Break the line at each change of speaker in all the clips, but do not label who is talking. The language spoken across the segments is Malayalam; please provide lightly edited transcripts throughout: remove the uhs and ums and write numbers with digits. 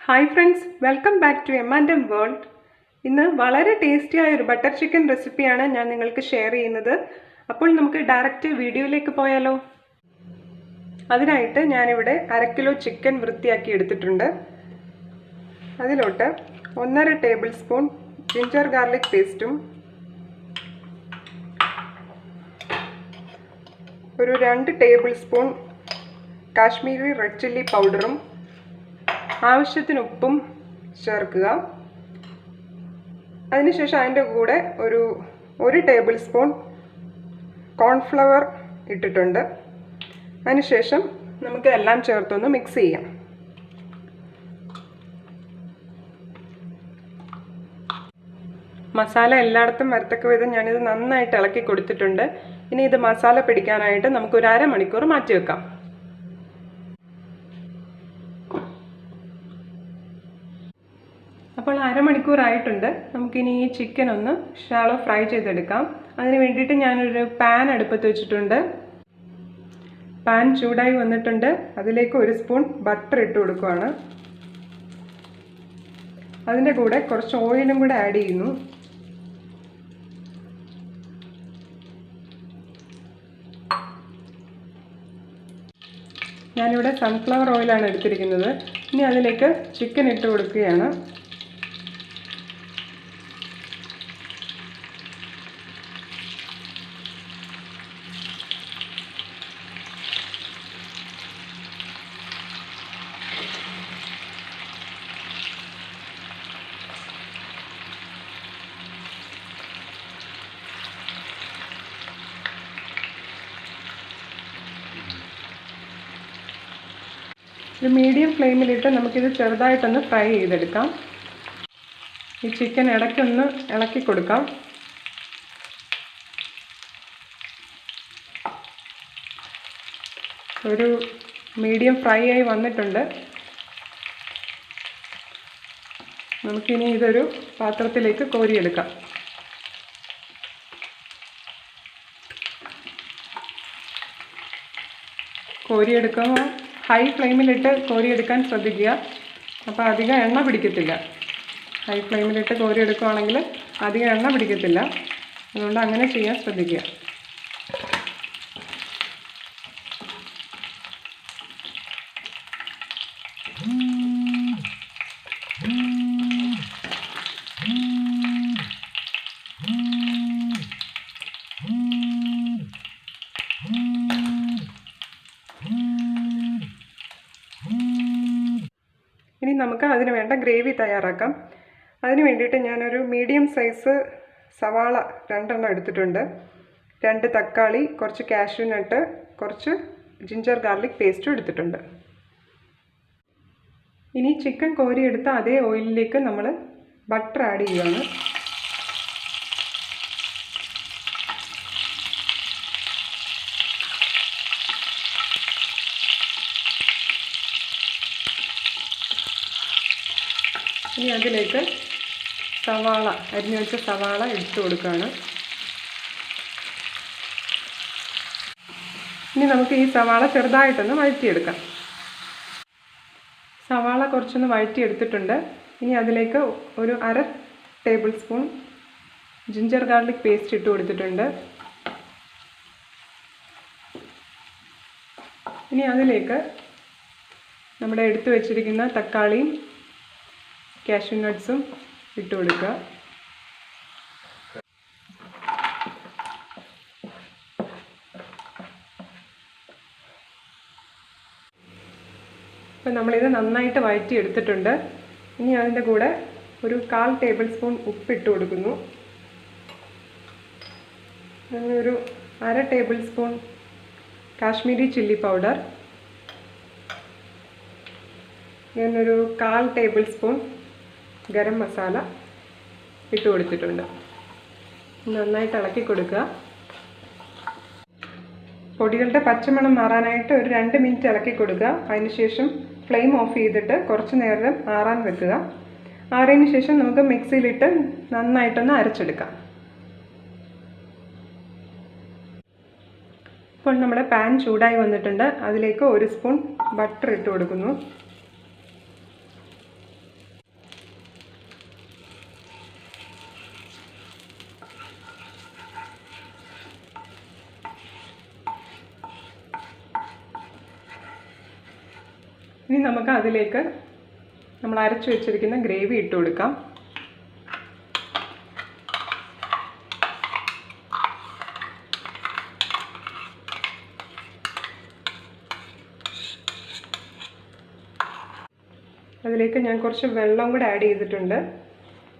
Hi friends, welcome back to M&M world. ഇന്ന് വളരെ ടേസ്റ്റിയായ ഒരു ബട്ടർ ചിക്കൻ റെസിപ്പിയാണ് ഞാൻ നിങ്ങൾക്ക് ഷെയർ ചെയ്യുന്നത്. അപ്പോൾ നമുക്ക് ഡയറക്റ്റ് വീഡിയോയിലേക്ക് പോയാലോ. അതിനായിട്ട് ഞാനിവിടെ 1/2 കിലോ ചിക്കൻ വൃത്തിയാക്കി എടുത്തിട്ടുണ്ട്. അതിലോട്ട് 1.5 ടേബിൾ സ്പൂൺ ജിഞ്ചർ ഗാർലിക് പേസ്റ്റും ഒരു 2 table spoon Kashmiri red chilli പൗഡറും ആവശ്യത്തിന് ഉപ്പും ചേർക്കുക. അതിനുശേഷം അതിൻ്റെ കൂടെ ഒരു ടേബിൾ സ്പൂൺ കോൺഫ്ലവർ ഇട്ടിട്ടുണ്ട്. അതിനുശേഷം നമുക്ക് എല്ലാം ചേർത്തൊന്ന് മിക്സ് ചെയ്യാം. മസാല എല്ലായിടത്തും വരത്തക്ക വിധം ഞാനിത് നന്നായിട്ട് ഇളക്കി കൊടുത്തിട്ടുണ്ട്. ഇനി ഇത് മസാല പിടിക്കാനായിട്ട് നമുക്കൊരു അരമണിക്കൂർ മാറ്റി വെക്കാം. അപ്പോൾ അരമണിക്കൂറായിട്ടുണ്ട്. നമുക്കിനി ഈ ചിക്കൻ ഒന്ന് ഷാലോ ഫ്രൈ ചെയ്തെടുക്കാം. അതിന് വേണ്ടിയിട്ട് ഞാനൊരു പാൻ അടുപ്പത്ത് വെച്ചിട്ടുണ്ട്. പാൻ ചൂടായി വന്നിട്ടുണ്ട്. അതിലേക്ക് 1 സ്പൂൺ ബട്ടർ ഇട്ട് കൊടുക്കുകയാണ്. അതിൻ്റെ കൂടെ കുറച്ച് ഓയിലും കൂടെ ആഡ് ചെയ്യുന്നു. ഞാനിവിടെ സൺഫ്ലവർ ഓയിലാണ് എടുത്തിരിക്കുന്നത്. ഇനി അതിലേക്ക് ചിക്കൻ ഇട്ട് കൊടുക്കുകയാണ്. ഒരു മീഡിയം ഫ്ലെയിമിലിട്ട് നമുക്കിത് ചെറുതായിട്ടൊന്ന് ഫ്രൈ ചെയ്തെടുക്കാം. ഈ ചിക്കൻ ഇടയ്ക്കൊന്ന് ഇളക്കി കൊടുക്കാം. ഒരു മീഡിയം ഫ്രൈ ആയി വന്നിട്ടുണ്ട്. നമുക്കിനി ഇതൊരു പാത്രത്തിലേക്ക് കോരിയെടുക്കാം. കോരിയെടുക്കുമ്പോൾ ഹൈ ഫ്ലെയിമിലിട്ട് കോരിയെടുക്കാൻ ശ്രദ്ധിക്കുക. അപ്പോൾ അധികം എണ്ണ പിടിക്കത്തില്ല. ഹൈ ഫ്ലെയിമിലിട്ട് കോരിയെടുക്കുകയാണെങ്കിൽ അധികം എണ്ണ പിടിക്കത്തില്ല. അതുകൊണ്ട് അങ്ങനെ ചെയ്യാൻ ശ്രദ്ധിക്കുക. ഇനി നമുക്ക് അതിന് വേണ്ട ഗ്രേവി തയ്യാറാക്കാം. അതിന് വേണ്ടിയിട്ട് ഞാനൊരു മീഡിയം സൈസ് സവാള 2 എണ്ണം എടുത്തിട്ടുണ്ട്. 2 തക്കാളി, കുറച്ച് കാഷ്യൂ നട്ട്, കുറച്ച് ജിഞ്ചർ ഗാർലിക് പേസ്റ്റും എടുത്തിട്ടുണ്ട്. ഇനി ചിക്കൻ കോരിയെടുത്ത അതേ ഓയിലിലേക്ക് നമ്മൾ ബട്ടർ ആഡ് ചെയ്യുകയാണ്. ഇനി അതിലേക്ക് സവാള, അരിഞ്ഞു വെച്ച സവാള ഇട്ട് കൊടുക്കുകയാണ്. ഇനി നമുക്ക് ഈ സവാള ചെറുതായിട്ടൊന്ന് വഴറ്റിയെടുക്കാം. സവാള കുറച്ചൊന്ന് വഴറ്റിയെടുത്തിട്ടുണ്ട്. ഇനി അതിലേക്ക് ഒരു 1/2 table spoon ginger garlic paste ഇട്ട് കൊടുത്തിട്ടുണ്ട്. ഇനി അതിലേക്ക് നമ്മുടെ എടുത്തു വെച്ചിരിക്കുന്ന തക്കാളിയും കാഷ്യൂ നട്ട്സും ഇട്ട് കൊടുക്കുക. അപ്പോൾ നമ്മളിത് നന്നായിട്ട് വഴറ്റി എടുത്തിട്ടുണ്ട്. ഇനി അതിൻ്റെ കൂടെ ഒരു 1/4 ടേബിൾ സ്പൂൺ ഉപ്പിട്ട് കൊടുക്കുന്നു. ഒരു 1/2 table spoon Kashmiri chilli powder, ഞാനൊരു 1/4 ടേബിൾ സ്പൂൺ ഗരം മസാല ഇട്ട് കൊടുത്തിട്ടുണ്ട്. നന്നായിട്ട് ഇളക്കി കൊടുക്കുക. പൊടികളുടെ പച്ചമണം മാറാനായിട്ട് ഒരു 2 മിനിറ്റ് ഇളക്കി കൊടുക്കുക. അതിനുശേഷം ഫ്ലെയിം ഓഫ് ചെയ്തിട്ട് കുറച്ച് നേരം ആറാൻ വെക്കുക. ആറിയതിന് ശേഷം നമുക്ക് മിക്സിയിലിട്ട് നന്നായിട്ടൊന്ന് അരച്ചെടുക്കാം. ഇപ്പോൾ നമ്മുടെ പാൻ ചൂടായി വന്നിട്ടുണ്ട്. അതിലേക്ക് 1 സ്പൂൺ ബട്ടർ ഇട്ട് കൊടുക്കുന്നു. ഇനി നമുക്ക് അതിലേക്ക് നമ്മൾ അരച്ചു വെച്ചിരിക്കുന്ന ഗ്രേവി ഇട്ട് കൊടുക്കാം. അതിലേക്ക് ഞാൻ കുറച്ച് വെള്ളം കൂടെ ആഡ് ചെയ്തിട്ടുണ്ട്.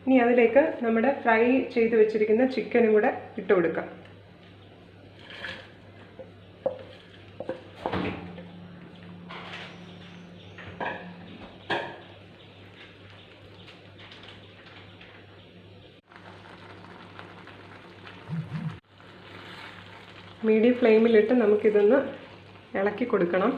ഇനി അതിലേക്ക് നമ്മുടെ ഫ്രൈ ചെയ്ത് വെച്ചിരിക്കുന്ന ചിക്കനും കൂടെ ഇട്ട് കൊടുക്കാം. മീഡിയം ഫ്ലെയിമിലിട്ട് നമുക്കിതൊന്ന് ഇളക്കി കൊടുക്കണം.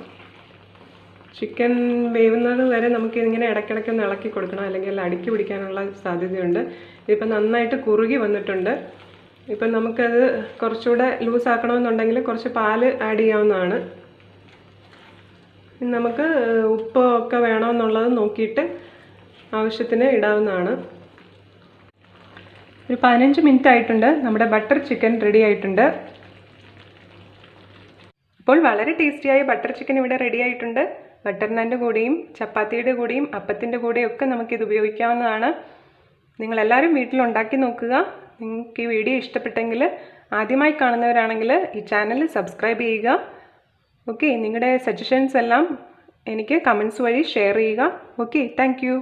ചിക്കൻ വേവുന്നത് വരെ നമുക്കിതിങ്ങനെ ഇടയ്ക്കിടയ്ക്കൊന്ന് ഇളക്കി കൊടുക്കണം, അല്ലെങ്കിൽ എല്ലാം അടുക്കി പിടിക്കാനുള്ള സാധ്യതയുണ്ട്. ഇതിപ്പോൾ നന്നായിട്ട് കുറുകി വന്നിട്ടുണ്ട്. ഇപ്പം നമുക്കത് കുറച്ചുകൂടെ ലൂസാക്കണമെന്നുണ്ടെങ്കിൽ കുറച്ച് പാല് ആഡ് ചെയ്യാവുന്നതാണ്. നമുക്ക് ഉപ്പൊക്കെ വേണമെന്നുള്ളത് നോക്കിയിട്ട് ആവശ്യത്തിന് ഇടാവുന്നതാണ്. ഒരു 15 മിനിറ്റ് ആയിട്ടുണ്ട്. നമ്മുടെ ബട്ടർ ചിക്കൻ റെഡി ആയിട്ടുണ്ട്. അപ്പോൾ വളരെ ടേസ്റ്റിയായ ബട്ടർ ചിക്കൻ ഇവിടെ റെഡി ആയിട്ടുണ്ട്. ബട്ടർ നാൻ്റെ കൂടെയും ചപ്പാത്തിയുടെ കൂടെയും അപ്പത്തിൻ്റെ കൂടെയും ഒക്കെ നമുക്കിത് ഉപയോഗിക്കാവുന്നതാണ്. നിങ്ങളെല്ലാവരും വീട്ടിലുണ്ടാക്കി നോക്കുക. നിങ്ങൾക്ക് ഈ വീഡിയോ ഇഷ്ടപ്പെട്ടെങ്കിൽ ആദ്യമായി കാണുന്നവരാണെങ്കിൽ ഈ ചാനൽ സബ്സ്ക്രൈബ് ചെയ്യുക. ഓക്കെ, നിങ്ങളുടെ സജഷൻസ് എല്ലാം എനിക്ക് കമൻസ് വഴി ഷെയർ ചെയ്യുക. Okay, thank you.